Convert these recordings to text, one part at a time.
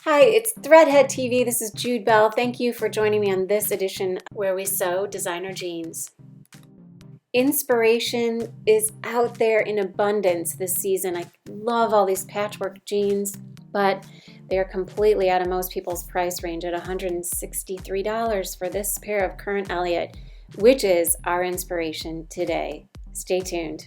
Hi, it's Threadhead TV. This is Jude Bell. Thank you for joining me on this edition where we sew designer jeans. Inspiration is out there in abundance this season. I love all these patchwork jeans, but they are completely out of most people's price range at $163 for this pair of current Elliot, which is our inspiration today. Stay tuned.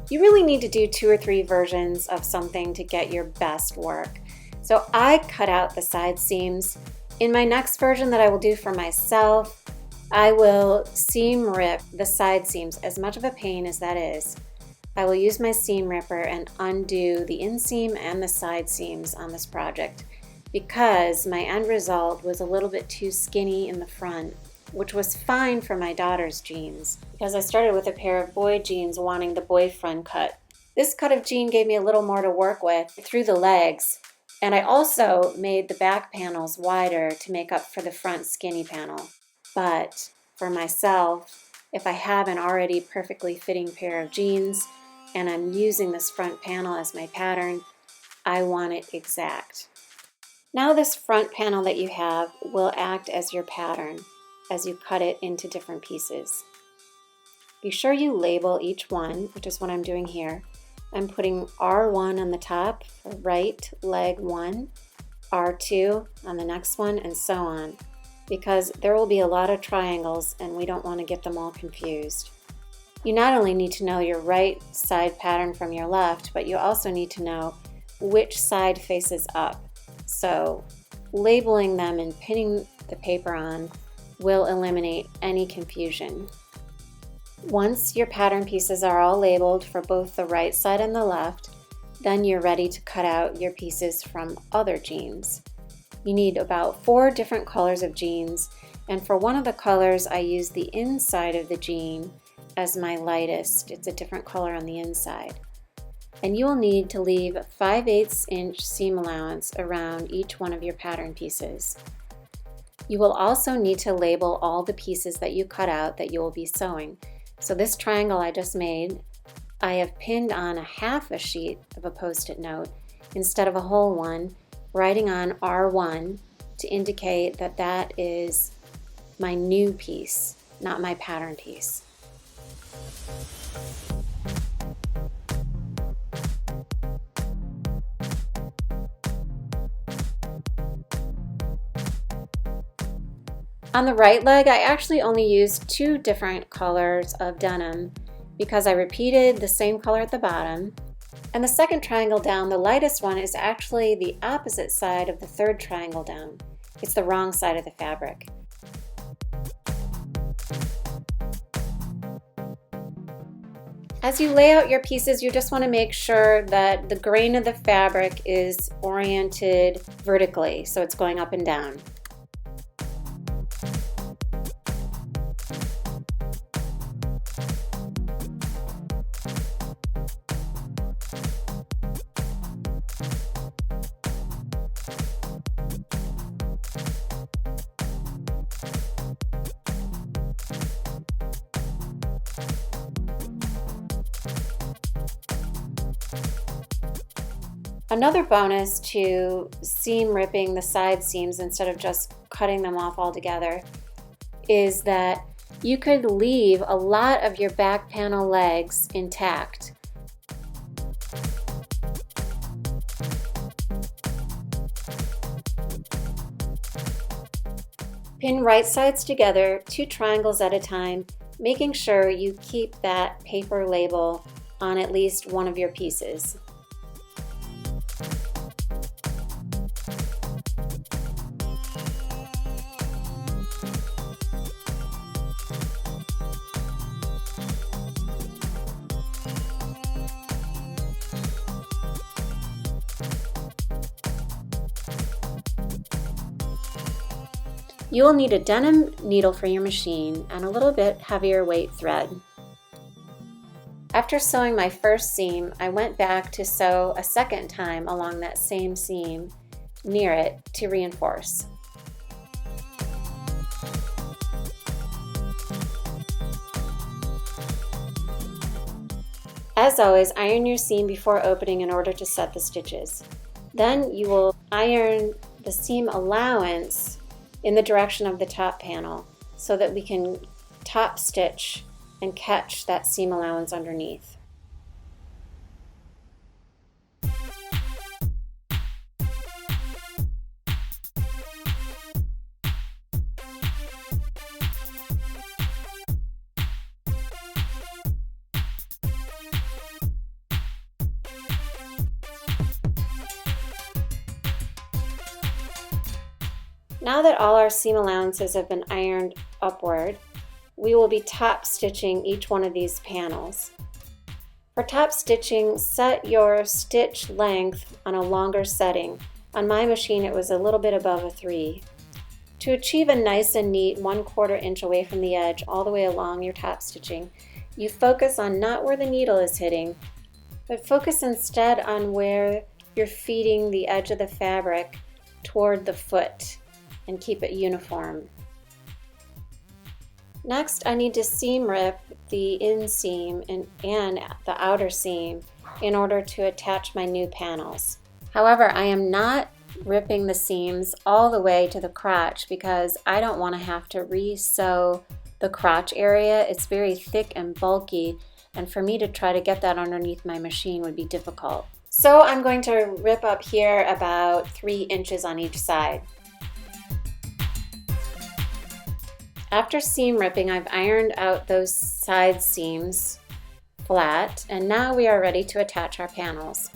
You really need to do 2 or 3 versions of something to get your best work. So I cut out the side seams. In my next version that I will do for myself, I will seam rip the side seams, as much of a pain as that is. I will use my seam ripper and undo the inseam and the side seams on this project because my end result was a little bit too skinny in the front, which was fine for my daughter's jeans because I started with a pair of boy jeans wanting the boyfriend cut. This cut of jean gave me a little more to work with through the legs, and I also made the back panels wider to make up for the front skinny panel. But for myself, if I have an already perfectly fitting pair of jeans and I'm using this front panel as my pattern, I want it exact. Now this front panel that you have will act as your pattern as you cut it into different pieces. Be sure you label each one, which is what I'm doing here. I'm putting R1 on the top for right leg 1, R2 on the next one, and so on, because there will be a lot of triangles and we don't want to get them all confused. You not only need to know your right side pattern from your left, but you also need to know which side faces up. So labeling them and pinning the paper on will eliminate any confusion. Once your pattern pieces are all labeled for both the right side and the left, then you're ready to cut out your pieces from other jeans. You need about 4 different colors of jeans, and for one of the colors I use the inside of the jean as my lightest. It's a different color on the inside. And you will need to leave a 5/8 inch seam allowance around each one of your pattern pieces. You will also need to label all the pieces that you cut out that you will be sewing. So this triangle I just made, I have pinned on a half a sheet of a Post-it note instead of a whole one, writing on R1 to indicate that that is my new piece, not my pattern piece. On the right leg, I actually only used 2 different colors of denim because I repeated the same color at the bottom. And the second triangle down, the lightest one, is actually the opposite side of the third triangle down. It's the wrong side of the fabric. As you lay out your pieces, you just want to make sure that the grain of the fabric is oriented vertically, so it's going up and down. Another bonus to seam ripping the side seams instead of just cutting them off altogether is that you could leave a lot of your back panel legs intact. Pin right sides together, 2 triangles at a time, making sure you keep that paper label on at least one of your pieces. You will need a denim needle for your machine and a little bit heavier weight thread. After sewing my first seam, I went back to sew a second time along that same seam near it to reinforce. As always, iron your seam before opening in order to set the stitches. Then you will iron the seam allowance in the direction of the top panel so that we can top stitch and catch that seam allowance underneath. Now that all our seam allowances have been ironed upward, we will be top stitching each one of these panels. For top stitching, set your stitch length on a longer setting. On my machine it was a little bit above a 3. To achieve a nice and neat 1/4 inch away from the edge all the way along your top stitching, you focus on not where the needle is hitting, but focus instead on where you're feeding the edge of the fabric toward the foot and keep it uniform. Next, I need to seam rip the inseam and the outer seam in order to attach my new panels. However, I am not ripping the seams all the way to the crotch because I don't want to have to re-sew the crotch area. It's very thick and bulky, and for me to try to get that underneath my machine would be difficult. So I'm going to rip up here about 3 inches on each side. After seam ripping, I've ironed out those side seams flat, and now we are ready to attach our panels.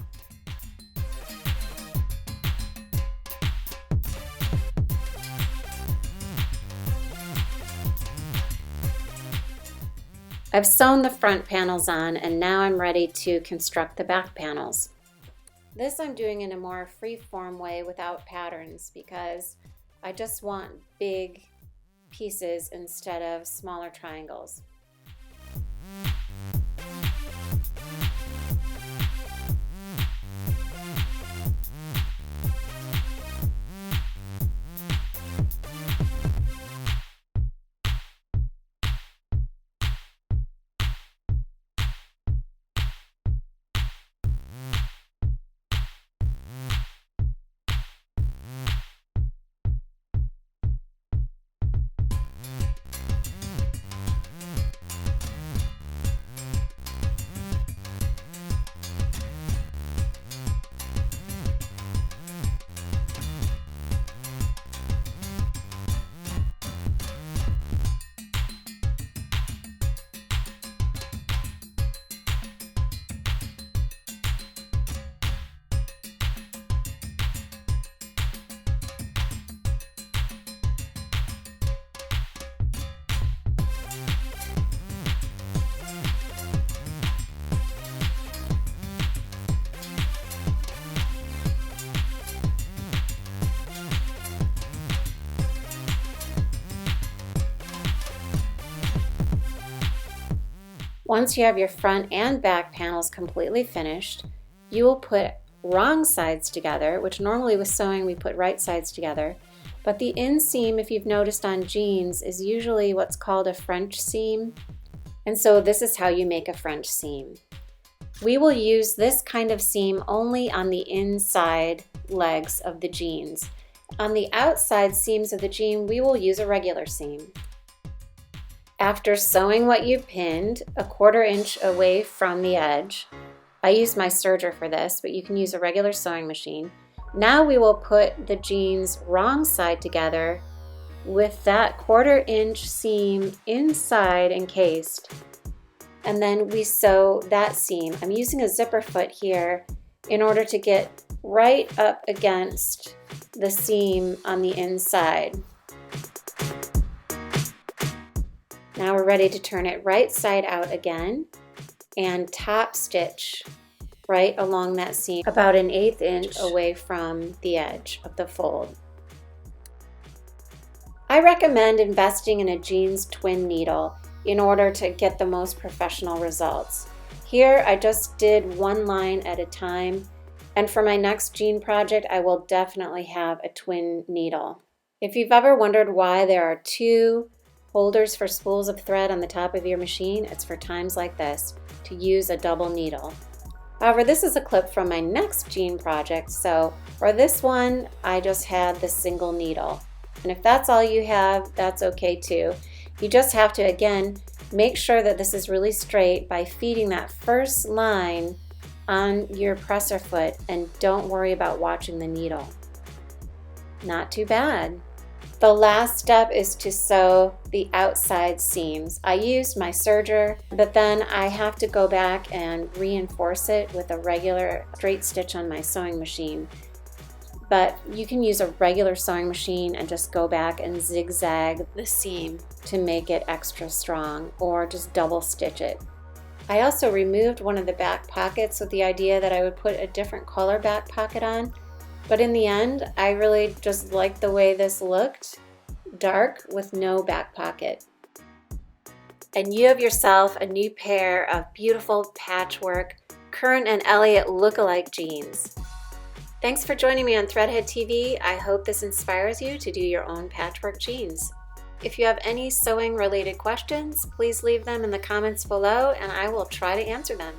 I've sewn the front panels on, and now I'm ready to construct the back panels. This I'm doing in a more free-form way without patterns because I just want big pieces instead of smaller triangles. Once you have your front and back panels completely finished, you will put wrong sides together, which normally with sewing we put right sides together, but the inseam, if you've noticed on jeans, is usually what's called a French seam, and so this is how you make a French seam. We will use this kind of seam only on the inside legs of the jeans. On the outside seams of the jean, we will use a regular seam. After sewing what you pinned 1/4 inch away from the edge, I use my serger for this, but you can use a regular sewing machine. Now we will put the jeans wrong side together with that 1/4 inch seam inside encased. And then we sew that seam. I'm using a zipper foot here in order to get right up against the seam on the inside. Now we're ready to turn it right side out again and top stitch right along that seam, about 1/8 inch away from the edge of the fold. I recommend investing in a jeans twin needle in order to get the most professional results. Here I just did one line at a time, and for my next jean project I will definitely have a twin needle. If you've ever wondered why there are 2 holders for spools of thread on the top of your machine, it's for times like this, to use a double needle. However, this is a clip from my next jean project, so for this one I just had the single needle. And if that's all you have, that's okay too. You just have to, again, make sure that this is really straight by feeding that first line on your presser foot, and don't worry about watching the needle. Not too bad. The last step is to sew the outside seams. I used my serger, but then I have to go back and reinforce it with a regular straight stitch on my sewing machine. But you can use a regular sewing machine and just go back and zigzag the seam to make it extra strong, or just double stitch it. I also removed one of the back pockets with the idea that I would put a different color back pocket on, but in the end I really just liked the way this looked, dark with no back pocket. And you have yourself a new pair of beautiful patchwork Current and Elliot-look-a-like jeans. Thanks for joining me on Threadhead TV. I hope this inspires you to do your own patchwork jeans. If you have any sewing related questions, please leave them in the comments below and I will try to answer them.